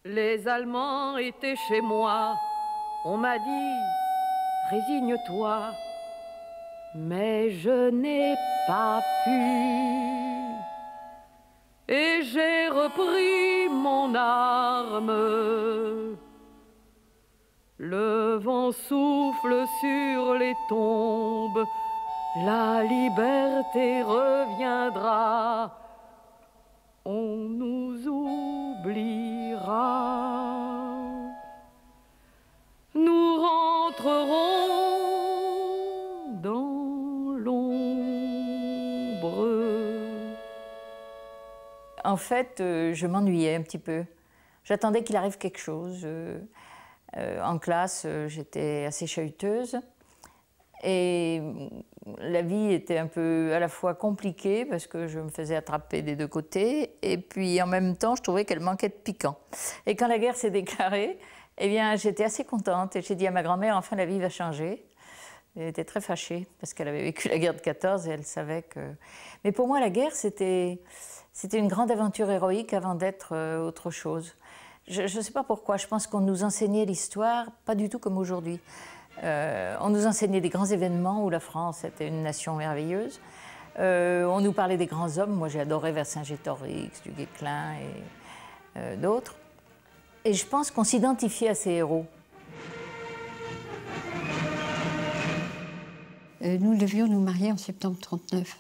Les Allemands étaient chez moi. On m'a dit, résigne-toi. Mais je n'ai pas pu. Et j'ai repris mon arme. Le vent souffle sur les tombes. La liberté reviendra. On nous oubliera. Nous rentrerons dans l'ombre. En fait, je m'ennuyais un petit peu. J'attendais qu'il arrive quelque chose. En classe, j'étais assez chahuteuse. Et la vie était un peu à la fois compliquée parce que je me faisais attraper des deux côtés et puis en même temps je trouvais qu'elle manquait de piquant. Et quand la guerre s'est déclarée, eh bien j'étais assez contente et j'ai dit à ma grand-mère enfin la vie va changer. Elle était très fâchée parce qu'elle avait vécu la guerre de 14 et elle savait que... Mais pour moi la guerre c'était une grande aventure héroïque avant d'être autre chose. Je ne sais pas pourquoi, je pense qu'on nous enseignait l'histoire pas du tout comme aujourd'hui. On nous enseignait des grands événements où la France était une nation merveilleuse. On nous parlait des grands hommes. Moi, j'ai adoré Vercingétorix, du Guesclin et d'autres. Et je pense qu'on s'identifiait à ces héros. Nous devions nous marier en septembre 1939.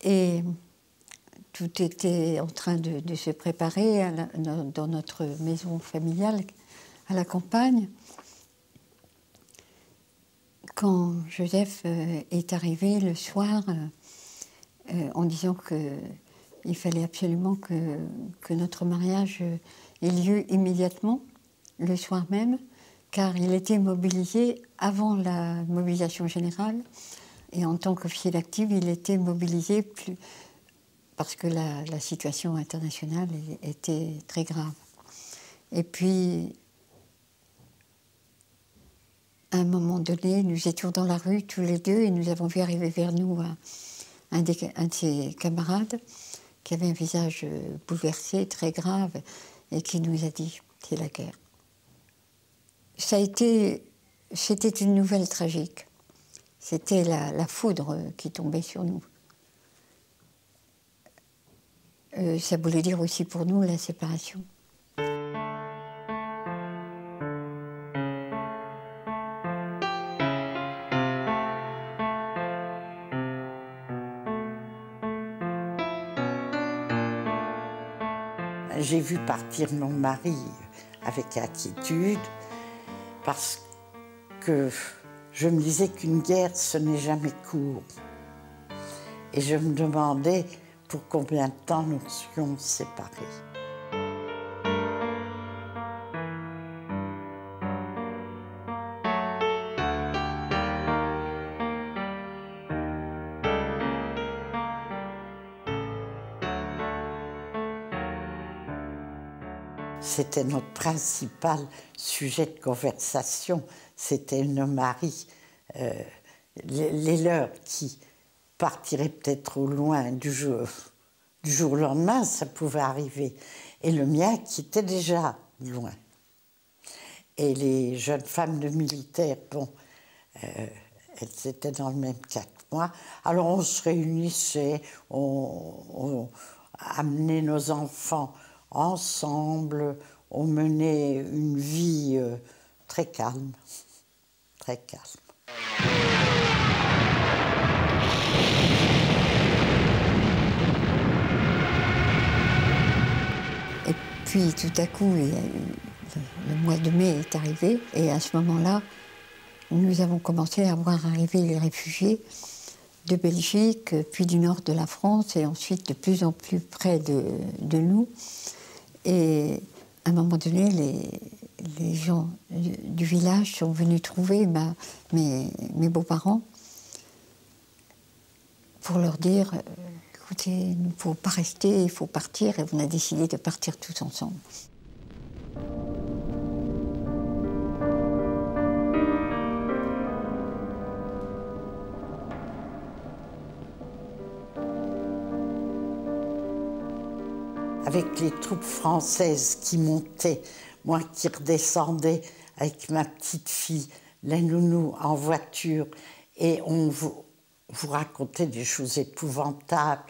Et tout était en train de se préparer dans notre maison familiale à la campagne. Quand Joseph est arrivé le soir en disant qu'il fallait absolument que notre mariage ait lieu immédiatement, le soir même, car il était mobilisé avant la mobilisation générale, et en tant qu'officier d'active, il était mobilisé parce que la situation internationale était très grave. Et puis, à un moment donné, nous étions dans la rue tous les deux et nous avons vu arriver vers nous un de ses camarades qui avait un visage bouleversé, très grave, et qui nous a dit « c'est la guerre ». C'était une nouvelle tragique. C'était la foudre qui tombait sur nous. Ça voulait dire aussi pour nous la séparation. J'ai vu partir mon mari avec inquiétude parce que je me disais qu'une guerre, ce n'est jamais court. Et je me demandais pour combien de temps nous serions séparés. C'était notre principal sujet de conversation, c'était nos maris, les leurs qui partiraient peut-être au loin du jour au lendemain, ça pouvait arriver, et le mien qui était déjà loin. Et les jeunes femmes de militaires, bon, elles étaient dans le même cas que moi, alors on se réunissait, on amenait nos enfants ensemble, on menait une vie très calme, très calme. Et puis tout à coup, le mois de mai est arrivé et à ce moment-là, nous avons commencé à voir arriver les réfugiés de Belgique, puis du nord de la France et ensuite de plus en plus près de nous. Et à un moment donné, les gens du village sont venus trouver mes beaux-parents pour leur dire « Écoutez, il ne faut pas rester, il faut partir ». Et on a décidé de partir tous ensemble. avec les troupes françaises qui montaient, moi qui redescendais avec ma petite fille, la nounou, en voiture, et on vous racontait des choses épouvantables,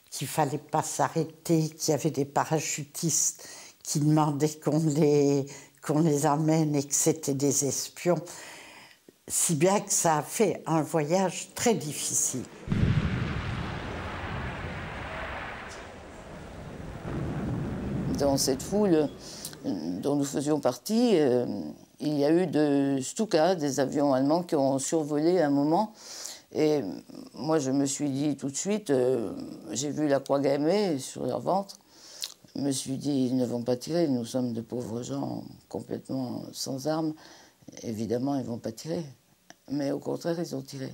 qu'il ne fallait pas s'arrêter, qu'il y avait des parachutistes qui demandaient qu'on les emmène et que c'était des espions, si bien que ça a fait un voyage très difficile. Dans cette foule dont nous faisions partie, il y a eu de Stuka, des avions allemands qui ont survolé un moment. Et moi, je me suis dit tout de suite, j'ai vu la croix gammée sur leur ventre, je me suis dit, ils ne vont pas tirer, nous sommes de pauvres gens complètement sans armes. Évidemment, ils ne vont pas tirer. Mais au contraire, ils ont tiré.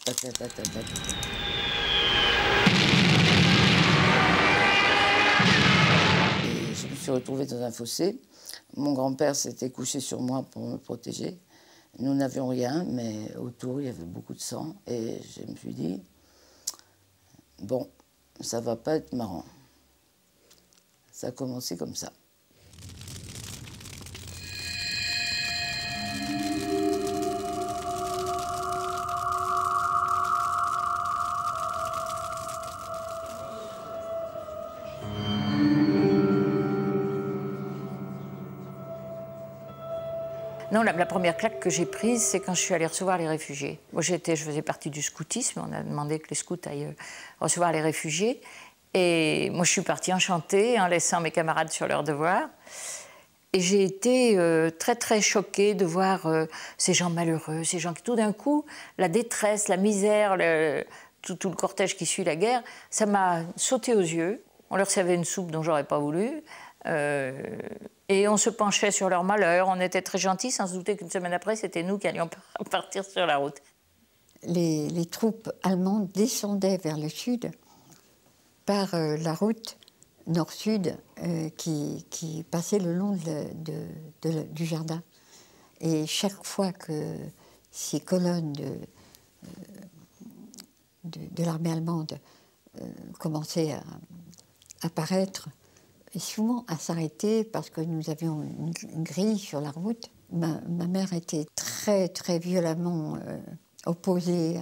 Et je me suis retrouvée dans un fossé. Mon grand-père s'était couché sur moi pour me protéger. Nous n'avions rien, mais autour, il y avait beaucoup de sang. Et je me suis dit, bon, ça va pas être marrant. Ça a commencé comme ça. Non, la première claque que j'ai prise, c'est quand je suis allée recevoir les réfugiés. Moi, je faisais partie du scoutisme, on a demandé que les scouts aillent recevoir les réfugiés. Et moi, je suis partie enchantée, en laissant mes camarades sur leurs devoirs. Et j'ai été très, très choquée de voir ces gens malheureux, ces gens qui, tout d'un coup, la détresse, la misère, tout le cortège qui suit la guerre, ça m'a sauté aux yeux. On leur servait une soupe dont j'aurais pas voulu. Et on se penchait sur leur malheur, on était très gentils, sans se douter qu'une semaine après, c'était nous qui allions partir sur la route. Les troupes allemandes descendaient vers le sud par la route nord-sud qui passait le long du jardin. Et chaque fois que ces colonnes de l'armée allemande commençaient à apparaître, et souvent à s'arrêter parce que nous avions une grille sur la route. Ma mère était très, très violemment opposée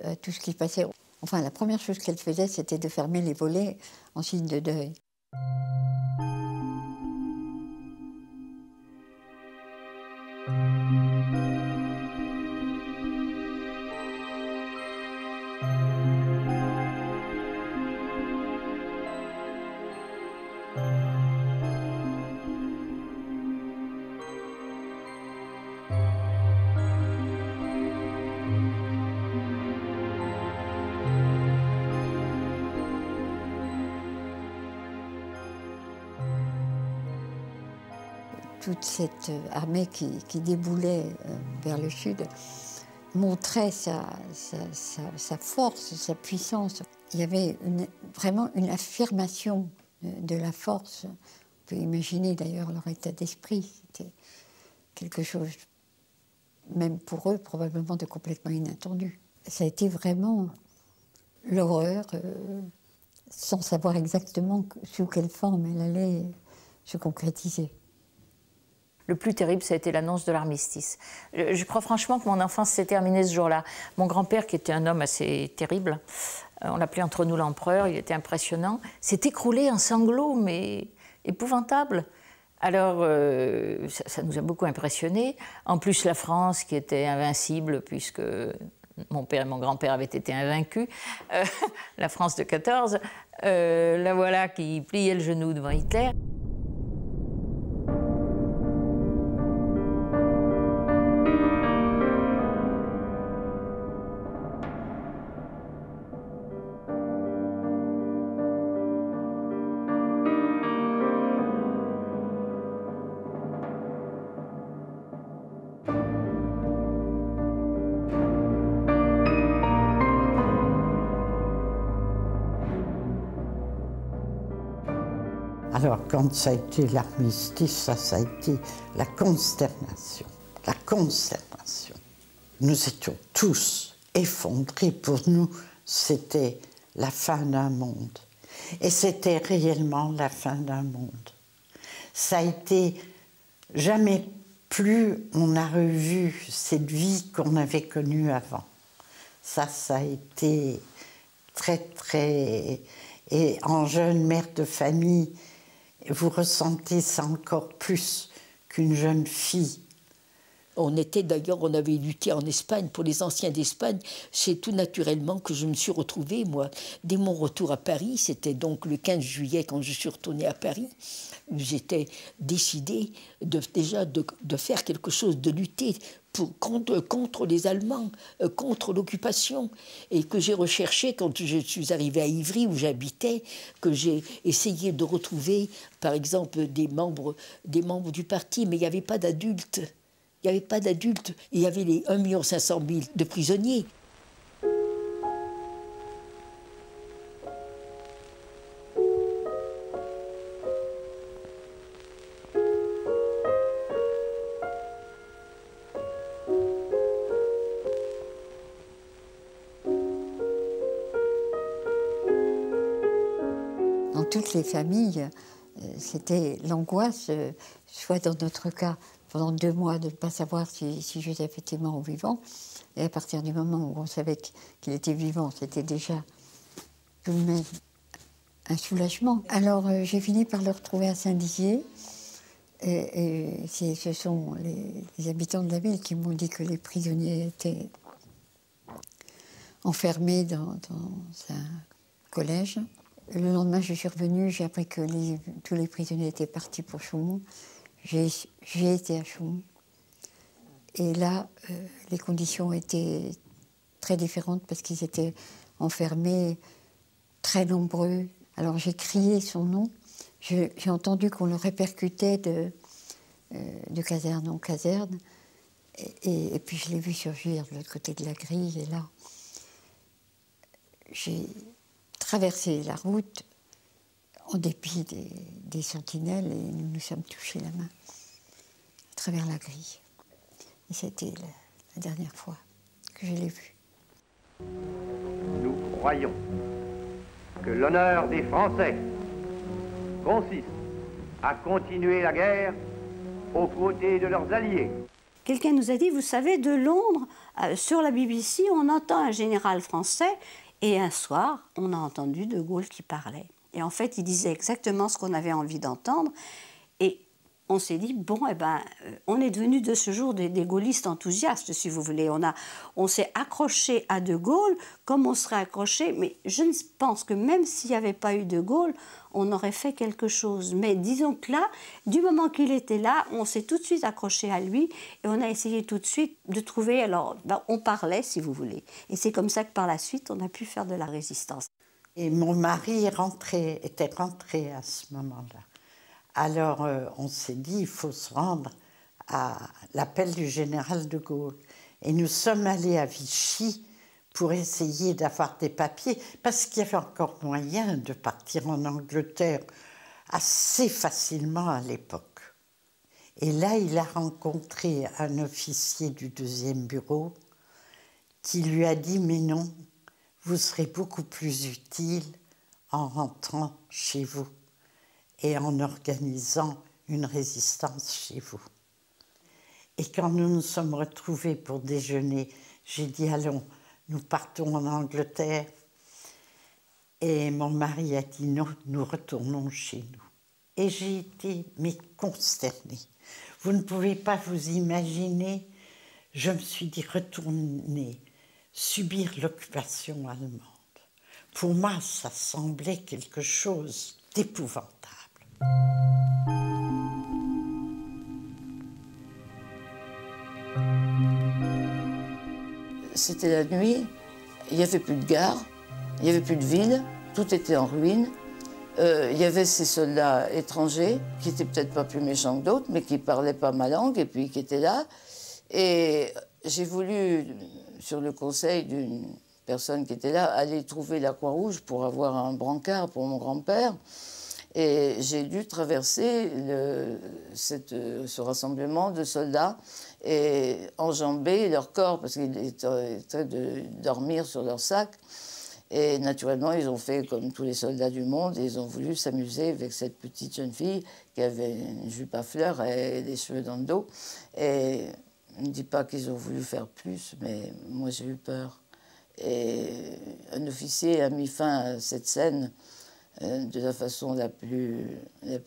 à tout ce qui passait. Enfin, la première chose qu'elle faisait, c'était de fermer les volets en signe de deuil. Toute cette armée qui déboulait vers le sud montrait sa force, sa puissance. Il y avait vraiment une affirmation de la force. On peut imaginer d'ailleurs leur état d'esprit. C'était quelque chose, même pour eux, probablement de complètement inattendu. Ça a été vraiment l'horreur, sans savoir exactement sous quelle forme elle allait se concrétiser. Le plus terrible, ça a été l'annonce de l'armistice. Je crois franchement que mon enfance s'est terminée ce jour-là. Mon grand-père, qui était un homme assez terrible, on l'appelait entre nous l'empereur, il était impressionnant, s'est écroulé en sanglots, mais épouvantables. Alors, ça nous a beaucoup impressionnés. En plus, la France, qui était invincible, puisque mon père et mon grand-père avaient été invaincus, la France de 14, la voilà qui pliait le genou devant Hitler. Alors, quand ça a été l'armistice, ça a été la consternation. La consternation. Nous étions tous effondrés. Pour nous, c'était la fin d'un monde. Et c'était réellement la fin d'un monde. Ça a été jamais plus on a revu cette vie qu'on avait connue avant. Ça a été très, très... Et en jeune mère de famille, vous ressentez ça encore plus qu'une jeune fille. On avait lutté en Espagne pour les anciens d'Espagne. C'est tout naturellement que je me suis retrouvée, moi. Dès mon retour à Paris, c'était donc le 15 juillet quand je suis retournée à Paris, j'étais décidée déjà de faire quelque chose, de lutter contre les Allemands, contre l'occupation. Et que j'ai recherché, quand je suis arrivée à Ivry, où j'habitais, que j'ai essayé de retrouver, par exemple, des membres du parti, mais il n'y avait pas d'adultes. Il n'y avait pas d'adultes. Il y avait les 1 500 000 de prisonniers. Dans toutes les familles, c'était l'angoisse, soit dans notre cas, pendant 2 mois, de ne pas savoir si Joseph était mort ou vivant. Et à partir du moment où on savait qu'il était vivant, c'était déjà tout de même un soulagement. Alors j'ai fini par le retrouver à Saint-Dizier. Et ce sont les habitants de la ville qui m'ont dit que les prisonniers étaient enfermés dans un collège. Le lendemain, je suis revenue, j'ai appris que tous les prisonniers étaient partis pour Chaumont. J'ai été à Chaumont. Et là, les conditions étaient très différentes parce qu'ils étaient enfermés, très nombreux. Alors j'ai crié son nom. J'ai entendu qu'on le répercutait de caserne en caserne. Et puis je l'ai vu surgir de l'autre côté de la grille. Et là, j'ai traversé la route en dépit des sentinelles et nous nous sommes touchés la main à travers la grille. Et c'était la dernière fois que je l'ai vu. Nous croyons que l'honneur des Français consiste à continuer la guerre aux côtés de leurs alliés. Quelqu'un nous a dit, vous savez, de Londres, sur la BBC, on entend un général français et un soir, on a entendu De Gaulle qui parlait. Et en fait, il disait exactement ce qu'on avait envie d'entendre. Et on s'est dit, bon, eh ben, on est devenus de ce jour des gaullistes enthousiastes, si vous voulez. On s'est accroché à De Gaulle comme on serait accroché. Mais je pense que même s'il n'y avait pas eu De Gaulle, on aurait fait quelque chose. Mais disons que là, du moment qu'il était là, on s'est tout de suite accroché à lui et on a essayé tout de suite de trouver... Alors, on parlait, si vous voulez. Et c'est comme ça que par la suite, on a pu faire de la résistance. Et mon mari était rentré à ce moment-là. Alors, on s'est dit, il faut se rendre à l'appel du général de Gaulle. Et nous sommes allés à Vichy pour essayer d'avoir des papiers, parce qu'il y avait encore moyen de partir en Angleterre assez facilement à l'époque. Et là, il a rencontré un officier du 2e bureau qui lui a dit « Mais non, vous serez beaucoup plus utile en rentrant chez vous et en organisant une résistance chez vous. » Et quand nous nous sommes retrouvés pour déjeuner, j'ai dit « Allons, nous partons en Angleterre. » Et mon mari a dit « Non, nous retournons chez nous. » Et j'ai été consternée. Vous ne pouvez pas vous imaginer, je me suis dit « Retourner, subir l'occupation allemande. » Pour moi, ça semblait quelque chose d'épouvantable. C'était la nuit, il n'y avait plus de gare, il n'y avait plus de ville, tout était en ruine. Il y avait ces soldats étrangers qui étaient peut-être pas plus méchants que d'autres, mais qui parlaient pas ma langue et puis qui étaient là. Et j'ai voulu, sur le conseil d'une personne qui était là, aller trouver la Croix-Rouge pour avoir un brancard pour mon grand-père. Et j'ai dû traverser ce rassemblement de soldats et enjamber leur corps parce qu'ils étaient en train de dormir sur leur sac. Et naturellement, ils ont fait comme tous les soldats du monde, ils ont voulu s'amuser avec cette petite jeune fille qui avait une jupe à fleurs et des cheveux dans le dos. Et je ne dis pas qu'ils ont voulu faire plus, mais moi j'ai eu peur. Et un officier a mis fin à cette scène de la façon la plus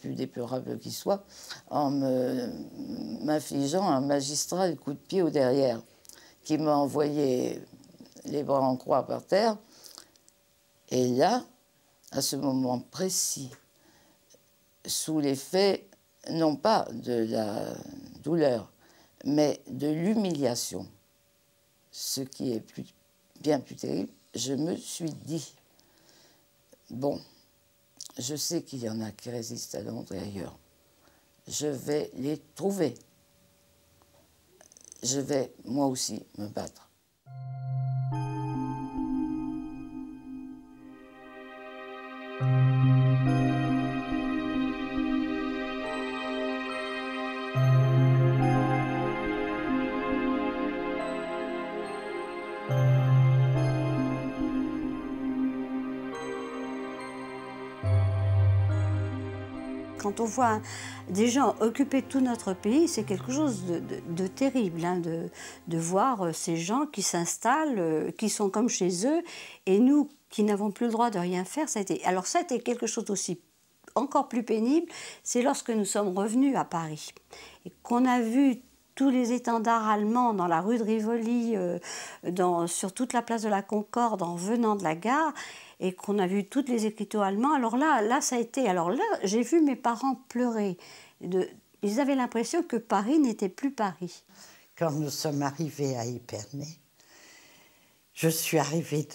déplorable qui soit, en m'infligeant un magistral coup de pied au derrière, qui m'a envoyé les bras en croix par terre. Et là, à ce moment précis, sous l'effet, non pas de la douleur, mais de l'humiliation, ce qui est bien plus terrible, je me suis dit, bon, je sais qu'il y en a qui résistent à Londres et ailleurs. Je vais les trouver. Je vais, moi aussi, me battre. Quand on voit des gens occuper tout notre pays, c'est quelque chose de terrible, hein, de voir ces gens qui s'installent, qui sont comme chez eux, et nous qui n'avons plus le droit de rien faire. Alors ça a été quelque chose aussi encore plus pénible, c'est lorsque nous sommes revenus à Paris et qu'on a vu tous les étendards allemands dans la rue de Rivoli, sur toute la place de la Concorde en venant de la gare, et qu'on a vu tous les écriteaux allemands. Alors là, ça a été... Alors là, j'ai vu mes parents pleurer. Ils avaient l'impression que Paris n'était plus Paris. Quand nous sommes arrivés à Épernay, je suis arrivée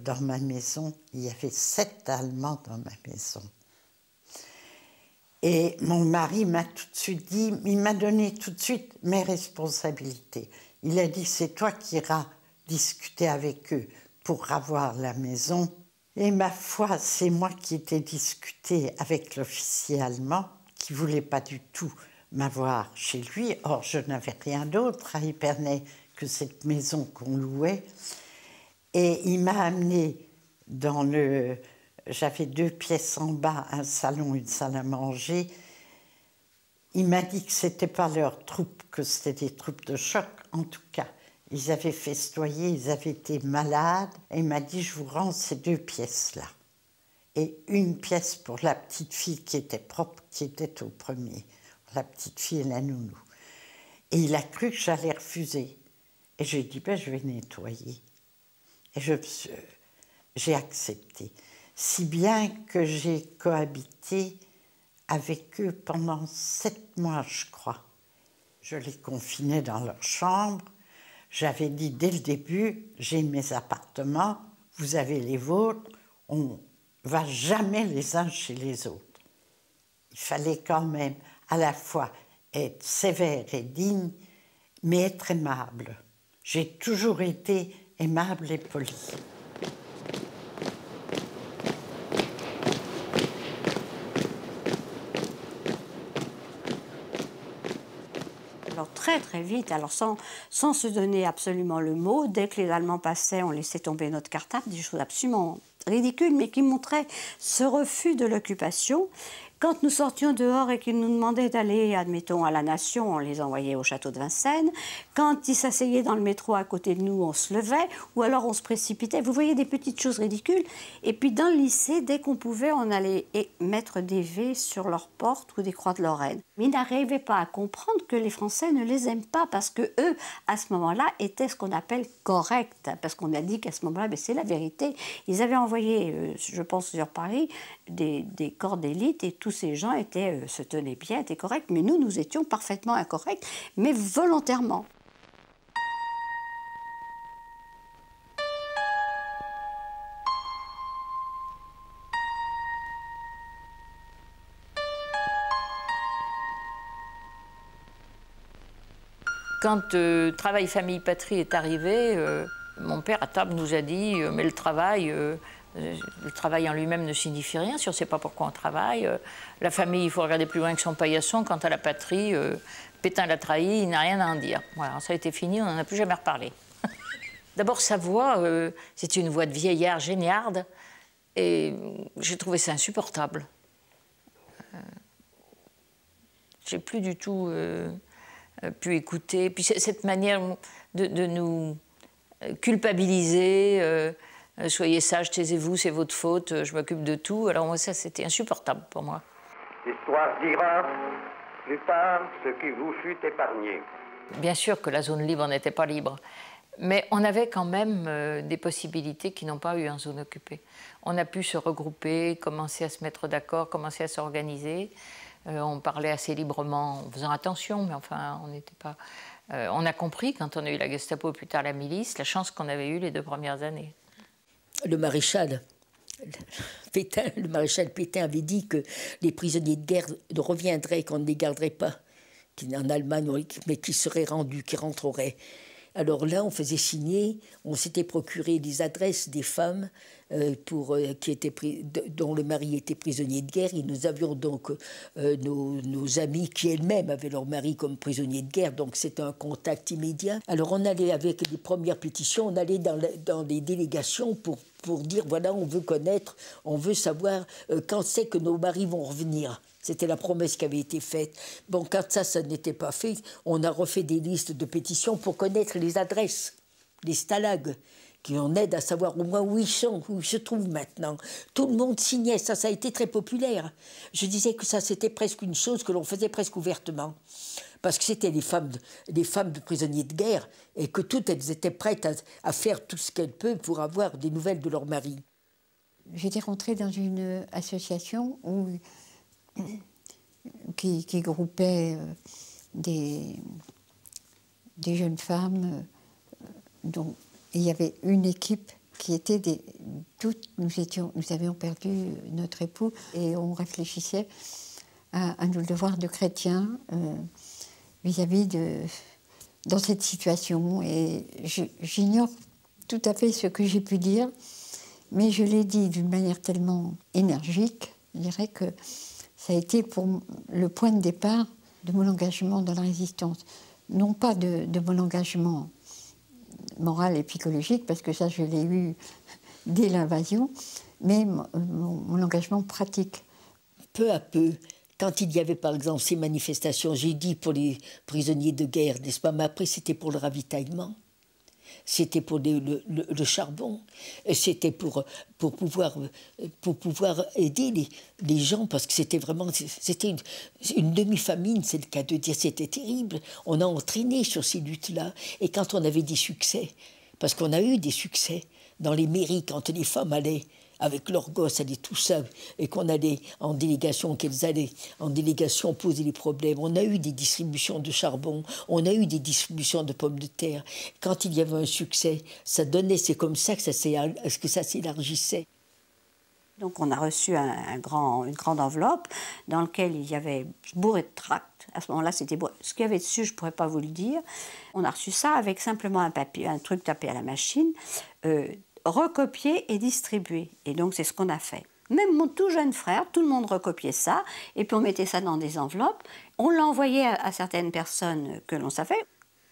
dans ma maison, il y avait 7 Allemands dans ma maison. Et mon mari m'a tout de suite dit, il m'a donné tout de suite mes responsabilités. Il a dit, c'est toi qui iras discuter avec eux pour avoir la maison. Et ma foi, c'est moi qui ai discuté avec l'officier allemand, qui ne voulait pas du tout m'avoir chez lui. Or, je n'avais rien d'autre à Épernay que cette maison qu'on louait. Et il m'a amené dans le... J'avais 2 pièces en bas, un salon, une salle à manger. Il m'a dit que ce n'était pas leurs troupes, que c'était des troupes de choc, en tout cas. Ils avaient festoyé, ils avaient été malades. Et il m'a dit, je vous rends ces 2 pièces-là. Et une pièce pour la petite fille qui était propre, qui était au premier. La petite fille et la nounou. Et il a cru que j'allais refuser. Et j'ai dit, ben, je vais nettoyer. Et j'ai accepté. Si bien que j'ai cohabité avec eux pendant 7 mois, je crois. Je les confinais dans leur chambre. J'avais dit dès le début, j'ai mes appartements, vous avez les vôtres, on ne va jamais les uns chez les autres. Il fallait quand même à la fois être sévère et digne, mais être aimable. J'ai toujours été aimable et polie. Très très vite, alors sans se donner absolument le mot, dès que les Allemands passaient, on laissait tomber notre cartable, des choses absolument ridicules, mais qui montraient ce refus de l'occupation. Quand nous sortions dehors et qu'ils nous demandaient d'aller, admettons, à la Nation, on les envoyait au château de Vincennes. Quand ils s'asseyaient dans le métro à côté de nous, on se levait, ou alors on se précipitait. Vous voyez des petites choses ridicules. Et puis dans le lycée, dès qu'on pouvait, on allait mettre des V sur leurs portes ou des croix de Lorraine. Mais ils n'arrivaient pas à comprendre que les Français ne les aiment pas, parce que eux, à ce moment-là, étaient ce qu'on appelle corrects. Parce qu'on a dit qu'à ce moment-là, c'est la vérité. Ils avaient envoyé, je pense sur Paris, des corps d'élite, et tous ces gens se tenaient bien, étaient corrects, mais nous étions parfaitement incorrects, mais volontairement. Quand Travail, Famille, Patrie est arrivé, mon père à table nous a dit mais le travail en lui-même ne signifie rien, si on ne sait pas pourquoi on travaille. La famille, il faut regarder plus loin que son paillasson. Quant à la patrie, Pétain l'a trahi, il n'a rien à en dire. Voilà, ça a été fini, on n'en a plus jamais reparlé. D'abord, sa voix, c'était une voix de vieillard géniarde, et j'ai trouvé ça insupportable. J'ai plus du tout pu écouter. Puis cette manière de nous culpabiliser, soyez sages, taisez-vous, c'est votre faute, je m'occupe de tout. Alors moi, ça, c'était insupportable pour moi. L'histoire dira plus tard ce qui vous fut épargné. Bien sûr que la zone libre n'était pas libre, mais on avait quand même des possibilités qui n'ont pas eu en zone occupée. On a pu se regrouper, commencer à se mettre d'accord, commencer à s'organiser. On parlait assez librement, en faisant attention, mais enfin, on n'était pas... on a compris, quand on a eu la Gestapo et plus tard la milice, la chance qu'on avait eue les 2 premières années. Le maréchal Pétain avait dit que les prisonniers de guerre ne reviendraient, qu'on ne les garderait pas, en Allemagne, mais qui seraient rendus, qui rentreraient. Alors là, on faisait signer, on s'était procuré des adresses des femmes dont le mari était prisonnier de guerre. Et nous avions donc nos amis qui elles-mêmes avaient leur mari comme prisonnier de guerre, donc c'était un contact immédiat. Alors on allait avec les premières pétitions, on allait dans les délégations pour dire voilà, on veut connaître, on veut savoir quand c'est que nos maris vont revenir. C'était la promesse qui avait été faite. Bon, quand ça n'était pas fait, on a refait des listes de pétitions pour connaître les adresses, les stalags, qui en aident à savoir au moins où ils sont, où ils se trouvent maintenant. Tout le monde signait, ça a été très populaire. Je disais que ça, c'était presque une chose que l'on faisait presque ouvertement. Parce que c'était les femmes de prisonniers de guerre, et que toutes, elles étaient prêtes à faire tout ce qu'elles peuvent pour avoir des nouvelles de leur mari. J'étais rentrée dans une association qui groupait des jeunes femmes dont il y avait une équipe qui était nous avions perdu notre époux et on réfléchissait à nos devoirs de chrétiens vis-à-vis dans cette situation. Et j'ignore tout à fait ce que j'ai pu dire, mais je l'ai dit d'une manière tellement énergique, je dirais que ça a été pour le point de départ de mon engagement dans la résistance. Non pas de mon engagement moral et psychologique, parce que ça, je l'ai eu dès l'invasion, mais mon engagement pratique. Peu à peu, quand il y avait par exemple ces manifestations, j'ai dit pour les prisonniers de guerre, n'est-ce pas, mais après c'était pour le ravitaillement. C'était pour le charbon, c'était pour pouvoir aider les gens, parce que c'était une demi-famine, c'est le cas de dire, c'était terrible. On a entraîné sur ces luttes-là, et quand on avait des succès, parce qu'on a eu des succès dans les mairies, quand les femmes allaient avec leurs gosses, allaient tout ça, et qu'on allait en délégation, qu'elles allaient en délégation poser les problèmes. On a eu des distributions de charbon, on a eu des distributions de pommes de terre. Quand il y avait un succès, ça donnait, c'est comme ça que ça s'élargissait. Donc on a reçu une grande enveloppe dans laquelle il y avait bourré de tracts. À ce moment-là, c'était ce qu'il y avait dessus, je ne pourrais pas vous le dire. On a reçu ça avec simplement un papier, un truc tapé à la machine, recopié et distribué. Et donc c'est ce qu'on a fait. Même mon tout jeune frère, tout le monde recopiait ça, et puis on mettait ça dans des enveloppes. On l'envoyait à certaines personnes que l'on savait.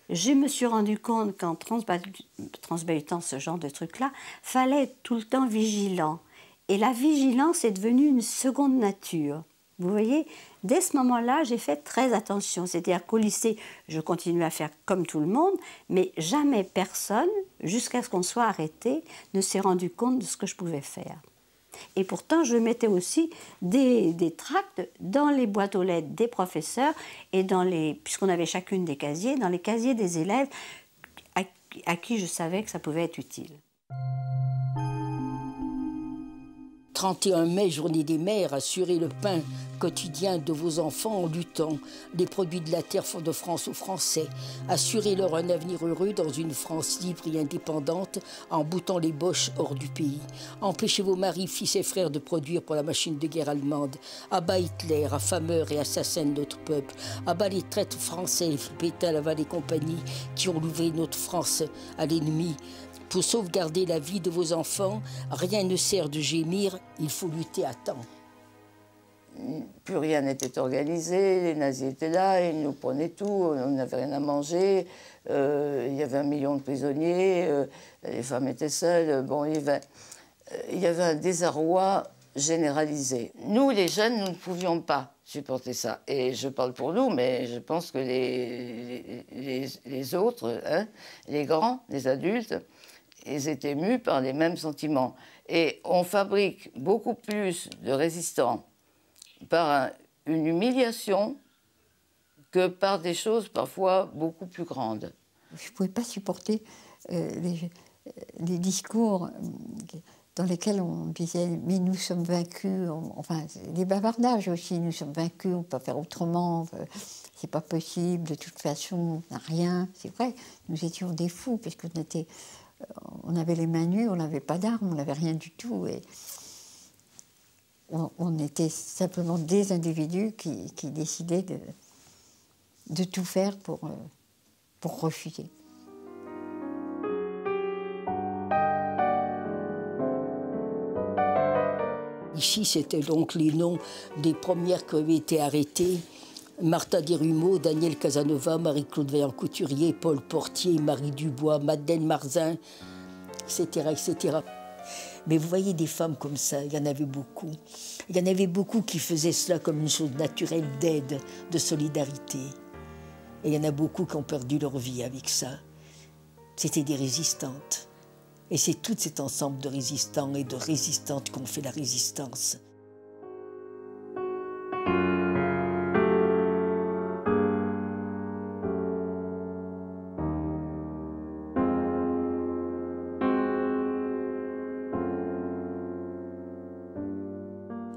Je me suis rendu compte qu'en transbahutant ce genre de truc-là, fallait être tout le temps vigilant. Et la vigilance est devenue une seconde nature. Vous voyez, dès ce moment-là, j'ai fait très attention. C'est-à-dire qu'au lycée, je continuais à faire comme tout le monde, mais jamais personne, jusqu'à ce qu'on soit arrêté, ne s'est rendu compte de ce que je pouvais faire. Et pourtant, je mettais aussi des tracts dans les boîtes aux lettres des professeurs et puisqu'on avait chacune des casiers, dans les casiers des élèves à qui je savais que ça pouvait être utile. 31 mai, journée des mères, assurez le pain quotidien de vos enfants en luttant les produits de la terre de France aux Français. Assurez-leur un avenir heureux dans une France libre et indépendante en boutant les boches hors du pays. Empêchez vos maris, fils et frères de produire pour la machine de guerre allemande. Abat Hitler, affameur et assassin de notre peuple. Abat les traîtres français, Pétain, Laval et compagnie qui ont livré notre France à l'ennemi. Pour sauvegarder la vie de vos enfants, rien ne sert de gémir, il faut lutter à temps. plus rien n'était organisé, les nazis étaient là, ils nous prenaient tout, on n'avait rien à manger, il y avait 1 million de prisonniers, les femmes étaient seules, bon, il y avait un désarroi généralisé. Nous, les jeunes, nous ne pouvions pas supporter ça. Et je parle pour nous, mais je pense que les autres, hein, les grands, les adultes, ils étaient mus par les mêmes sentiments. Et on fabrique beaucoup plus de résistants par une humiliation que par des choses parfois beaucoup plus grandes. Je ne pouvais pas supporter les discours dans lesquels on disait « mais nous sommes vaincus », enfin, les bavardages aussi, « nous sommes vaincus, on ne peut pas faire autrement, c'est pas possible, de toute façon, on n'a rien ». C'est vrai, nous étions des fous, parce on avait les mains nues, on n'avait pas d'armes, on n'avait rien du tout. Et on était simplement des individus qui décidaient de tout faire pour refuser. Ici, c'était donc les noms des premières qui avaient été arrêtées. Martha Desrumeaux, Daniel Casanova, Marie-Claude Vaillant-Couturier, Paul Portier, Marie Dubois, Madeleine Marzin, etc., etc. Mais vous voyez des femmes comme ça, il y en avait beaucoup. Il y en avait beaucoup qui faisaient cela comme une chose naturelle d'aide, de solidarité. Et il y en a beaucoup qui ont perdu leur vie avec ça. C'était des résistantes. Et c'est tout cet ensemble de résistants et de résistantes qui ont fait la résistance.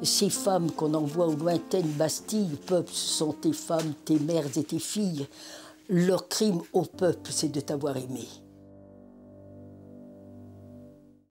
Ces femmes qu'on envoie aux lointaines Bastilles, peuple, ce sont tes femmes, tes mères et tes filles. Leur crime au peuple, c'est de t'avoir aimé.